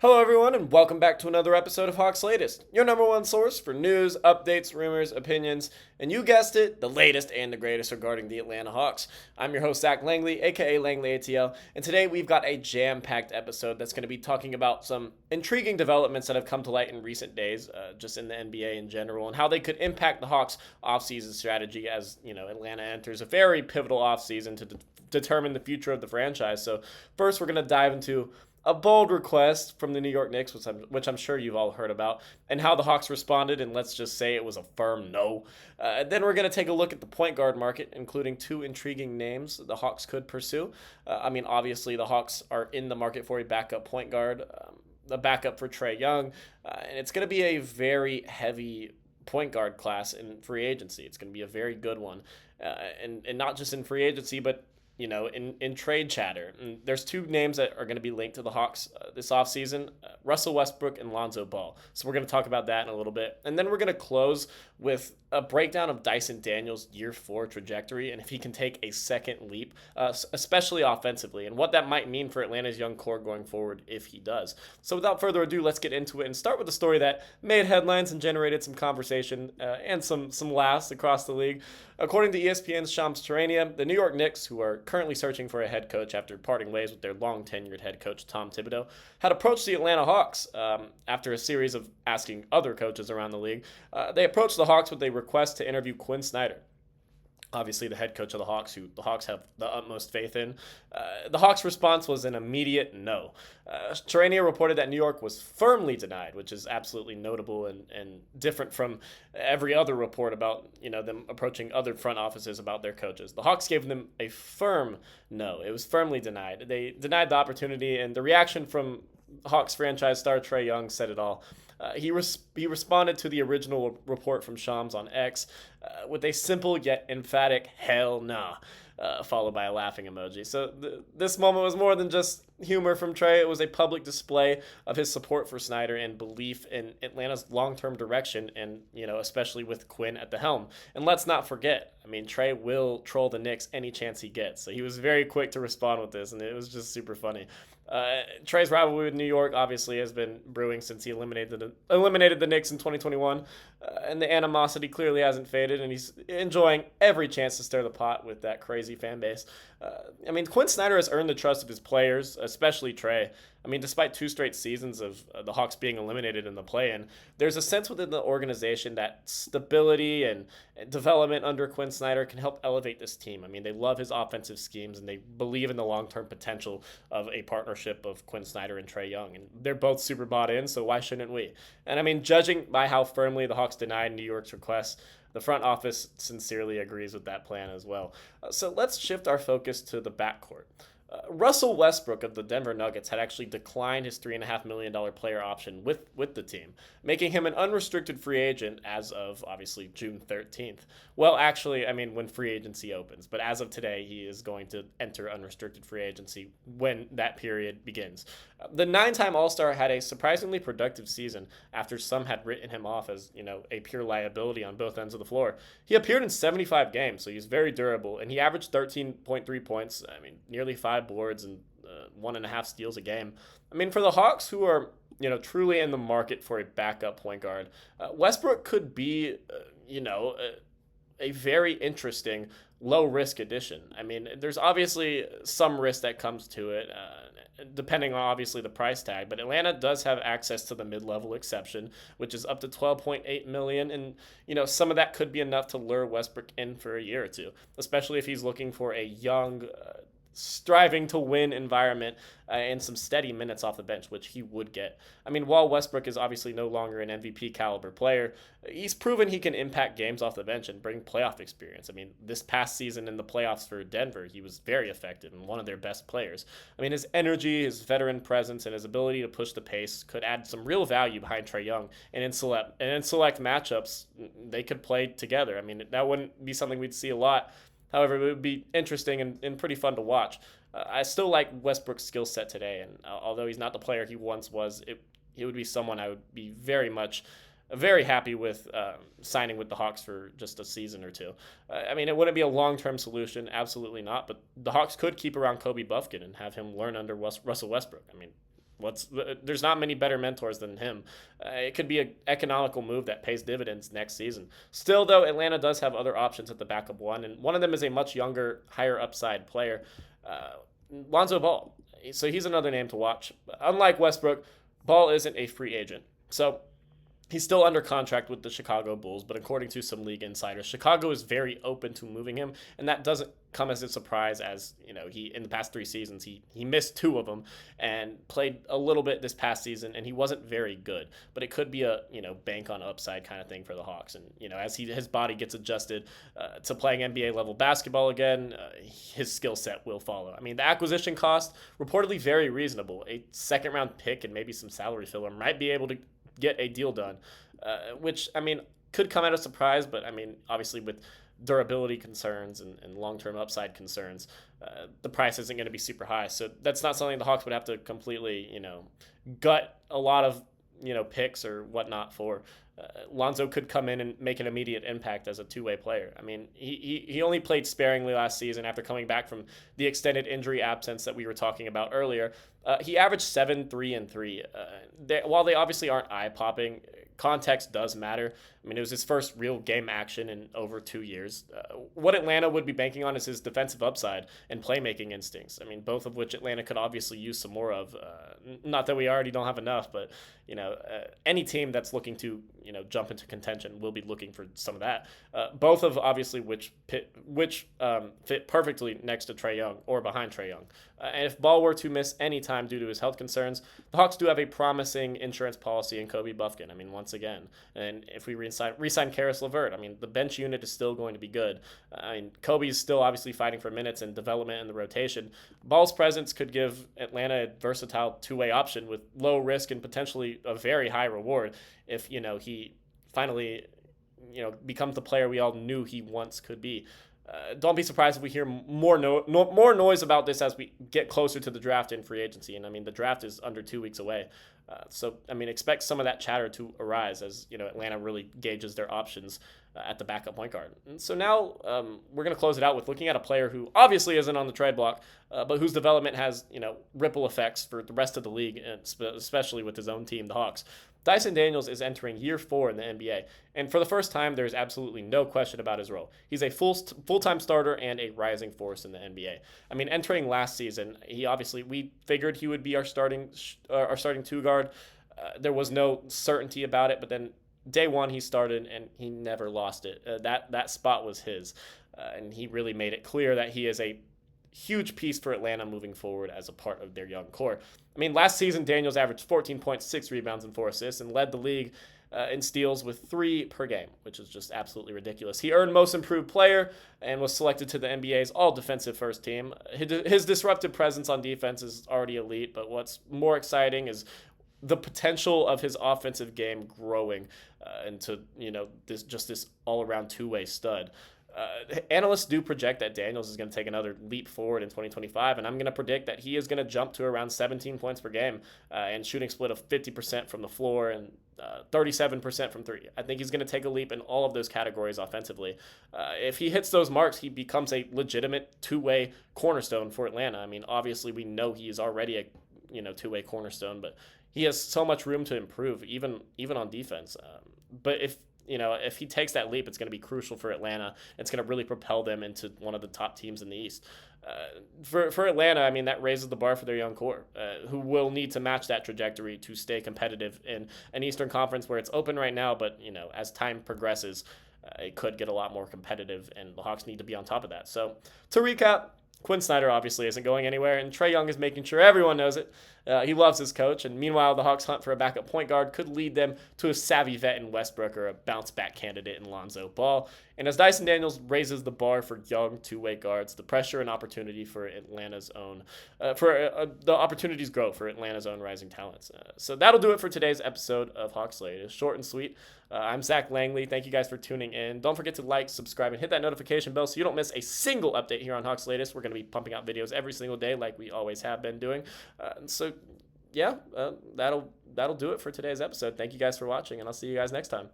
Hello, everyone, and welcome back to another episode of Hawks Latest, your number one source for news, updates, rumors, opinions, and you guessed it, the latest and the greatest regarding the Atlanta Hawks. I'm your host, Zach Langley, aka Langley ATL, and today we've got a jam-packed episode that's going to be talking about some intriguing developments that have come to light in recent days, just in the NBA in general, and how they could impact the Hawks' offseason strategy as, Atlanta enters a very pivotal offseason to determine the future of the franchise. So first, we're going to dive into a bold request from the New York Knicks, which I'm sure you've all heard about, and how the Hawks responded, and let's just say it was a firm no. Then we're going to take a look at the point guard market, including two intriguing names the Hawks could pursue. Obviously, the Hawks are in the market for a backup point guard, a backup for Trae Young, and it's going to be a very heavy point guard class in free agency. It's going to be a very good one, and not just in free agency, but in trade chatter. And there's two names that are going to be linked to the Hawks this offseason, Russell Westbrook and Lonzo Ball. So we're going to talk about that in a little bit. And then we're going to close with a breakdown of Dyson Daniels' year 4 trajectory and if he can take a second leap, especially offensively, and what that might mean for Atlanta's young core going forward if he does. So without further ado, let's get into it and start with a story that made headlines and generated some conversation and some laughs across the league. According to ESPN's Shams Charania, the New York Knicks, who are currently searching for a head coach after parting ways with their long-tenured head coach Tom Thibodeau, had approached the Atlanta Hawks after a series of asking other coaches around the league. They approached the Hawks with a request to interview Quinn Snyder, obviously the head coach of the Hawks, who the Hawks have the utmost faith in. The Hawks' response was an immediate no. Charania reported that New York was firmly denied, which is absolutely notable and different from every other report about them approaching other front offices about their coaches. The Hawks gave them a firm no. It was firmly denied. They denied the opportunity, and the reaction from Hawks franchise star Trae Young said it all. He responded to the original report from Shams on X with a simple yet emphatic "hell nah," followed by a laughing emoji. So this moment was more than just humor from Trae. It was a public display of his support for Snyder and belief in Atlanta's long-term direction, and especially with Quinn at the helm. And let's not forget, Trae will troll the Knicks any chance he gets. So he was very quick to respond with this, and it was just super funny. Trae's rivalry with New York obviously has been brewing since he eliminated the Knicks in 2021, and the animosity clearly hasn't faded, and he's enjoying every chance to stir the pot with that crazy fan base. Quinn Snyder has earned the trust of his players, especially Trae. Despite 2 straight seasons of the Hawks being eliminated in the play-in, there's a sense within the organization that stability and development under Quinn Snyder can help elevate this team. They love his offensive schemes, and they believe in the long-term potential of a partnership of Quinn Snyder and Trae Young. And they're both super bought in, so why shouldn't we? And judging by how firmly the Hawks denied New York's request, the front office sincerely agrees with that plan as well. So let's shift our focus to the backcourt. Russell Westbrook of the Denver Nuggets had actually declined his $3.5 million player option with the team, making him an unrestricted free agent as of, obviously, June 13th. Well, actually, when free agency opens. But as of today, he is going to enter unrestricted free agency when that period begins. The 9-time All-Star had a surprisingly productive season after some had written him off as, a pure liability on both ends of the floor. He appeared in 75 games, so he's very durable, and he averaged 13.3 points, nearly 5 boards and 1.5 steals a game. For the Hawks, who are truly in the market for a backup point guard, Westbrook could be a very interesting low risk addition. There's obviously some risk that comes to it, depending on obviously the price tag, but Atlanta does have access to the mid-level exception, which is up to $12.8 million, and some of that could be enough to lure Westbrook in for a year or two, especially if he's looking for a young, striving to win environment and some steady minutes off the bench, which he would get. While Westbrook is obviously no longer an MVP caliber player, he's proven he can impact games off the bench and bring playoff experience. This past season in the playoffs for Denver, he was very effective and one of their best players. His energy, his veteran presence, and his ability to push the pace could add some real value behind Trae Young. And in select matchups, they could play together. That wouldn't be something we'd see a lot. However, it would be interesting and pretty fun to watch. I still like Westbrook's skill set today, and although he's not the player he once was, it would be someone I would be very happy with signing with the Hawks for just a season or two. It wouldn't be a long-term solution, absolutely not, but the Hawks could keep around Kobe Buffkin and have him learn under Russell Westbrook. There's not many better mentors than him. It could be an economical move that pays dividends next season. Still, though, Atlanta does have other options at the backup one, and one of them is a much younger, higher upside player, Lonzo Ball. So he's another name to watch. Unlike Westbrook, Ball isn't a free agent. So he's still under contract with the Chicago Bulls, but according to some league insiders, Chicago is very open to moving him, and that doesn't come as a surprise. As he in the past 3 seasons he missed 2 of them and played a little bit this past season, and he wasn't very good. But it could be a bank on upside kind of thing for the Hawks, and as his body gets adjusted to playing NBA level basketball again, his skill set will follow. I mean, the acquisition cost reportedly very reasonable. A second round pick and maybe some salary filler might be able to get a deal done, which, I mean, could come at a surprise, but I mean, obviously with durability concerns and long-term upside concerns, the price isn't going to be super high. So that's not something the Hawks would have to completely, gut a lot of, picks or whatnot for. Lonzo could come in and make an immediate impact as a two-way player. I mean, he only played sparingly last season after coming back from the extended injury absence that we were talking about earlier. He averaged 7, 3, and 3. While they obviously aren't eye-popping, context does matter. I mean, it was his first real game action in over 2 years. What Atlanta would be banking on is his defensive upside and playmaking instincts. I mean, both of which Atlanta could obviously use some more of. Not that we already don't have enough, but any team that's looking to jump into contention will be looking for some of that. Both of obviously which fit perfectly next to Trae Young or behind Trae Young. And if Ball were to miss any time due to his health concerns, the Hawks do have a promising insurance policy in Kobe Buffkin. I mean, once again, and if we re-sign Karis LeVert, I mean, the bench unit is still going to be good. I mean, Kobe is still obviously fighting for minutes and development in the rotation. Ball's presence could give Atlanta a versatile two-way option with low risk and potentially a very high reward if he finally becomes the player we all knew he once could be. Don't be surprised if we hear more noise about this as we get closer to the draft and free agency. And I mean, the draft is under 2 weeks away. So, I mean, expect some of that chatter to arise as, Atlanta really gauges their options at the backup point guard. And so now we're going to close it out with looking at a player who obviously isn't on the trade block, but whose development has, ripple effects for the rest of the league, and especially with his own team, the Hawks. Dyson Daniels is entering year 4 in the NBA, and for the first time, there's absolutely no question about his role. He's a full-time starter and a rising force in the NBA. I mean, entering last season, we figured he would be our starting 2 guard. There was no certainty about it, but then day 1 he started and he never lost it. That spot was his, and he really made it clear that he is a huge piece for Atlanta moving forward as a part of their young core. I mean, last season, Daniels averaged 14.6 rebounds and 4 assists and led the league in steals with 3 per game, which is just absolutely ridiculous. He earned Most Improved Player and was selected to the NBA's All-Defensive First Team. His disruptive presence on defense is already elite, but what's more exciting is the potential of his offensive game growing into this all-around two-way stud. Analysts do project that Daniels is going to take another leap forward in 2025, and I'm going to predict that he is going to jump to around 17 points per game and shooting split of 50% from the floor and 37% from 3. I think he's going to take a leap in all of those categories offensively. If he hits those marks, he becomes a legitimate two-way cornerstone for Atlanta. I mean, obviously we know he is already a two-way cornerstone, but he has so much room to improve, even on defense. But if he takes that leap, it's going to be crucial for Atlanta. It's going to really propel them into one of the top teams in the East. For Atlanta, I mean, that raises the bar for their young core, who will need to match that trajectory to stay competitive in an Eastern Conference where it's open right now, but, as time progresses, it could get a lot more competitive, and the Hawks need to be on top of that. So, to recap, Quinn Snyder obviously isn't going anywhere, and Trae Young is making sure everyone knows it. He loves his coach, and meanwhile, the Hawks' hunt for a backup point guard could lead them to a savvy vet in Westbrook or a bounce-back candidate in Lonzo Ball. And as Dyson Daniels raises the bar for young two-way guards, the pressure and opportunity for Atlanta's own, the opportunities grow for Atlanta's own rising talents. So that'll do it for today's episode of Hawks Latest. Short and sweet. I'm Zach Langley. Thank you guys for tuning in. Don't forget to like, subscribe, and hit that notification bell so you don't miss a single update here on Hawks Latest. We're going to be pumping out videos every single day like we always have been doing. That'll do it for today's episode. Thank you guys for watching, and I'll see you guys next time.